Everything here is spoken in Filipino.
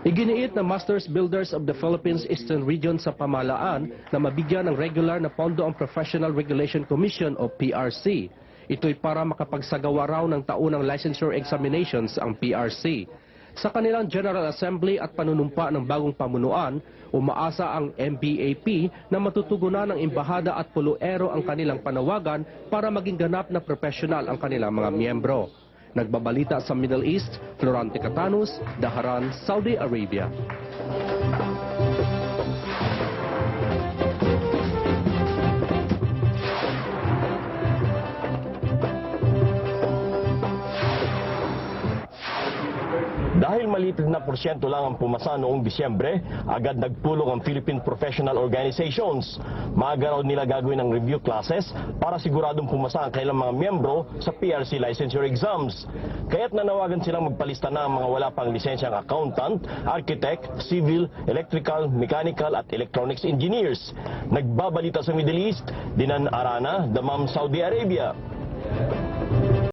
Iginiit na Masters Builders of the Philippines Eastern Region sa pamahalaan na mabigyan ng regular na pondo ang Professional Regulation Commission o PRC. Ito'y para makapagsagawa raw ng taunang licensure examinations ang PRC. Sa kanilang General Assembly at panunumpa ng bagong pamunuan, umaasa ang MBAP na matutugunan ng embahada at puluero ang kanilang panawagan para maging ganap na profesional ang kanilang mga miyembro. Nagbabalita sa Middle East, Florante Catanus, Daharan, Saudi Arabia. Dahil maliit na porsyento lang ang pumasa noong Disyembre, agad nagpulong ang Philippine Professional Organizations. Maaga raw nila gagawin ng review classes para siguradong pumasa ang kailang mga miyembro sa PRC licensure exams. Kaya't nanawagan silang magpalista na ang mga wala pang lisensyang accountant, architect, civil, electrical, mechanical at electronics engineers. Nagbabalita sa Middle East, Dinan Arana, Dammam, Saudi Arabia.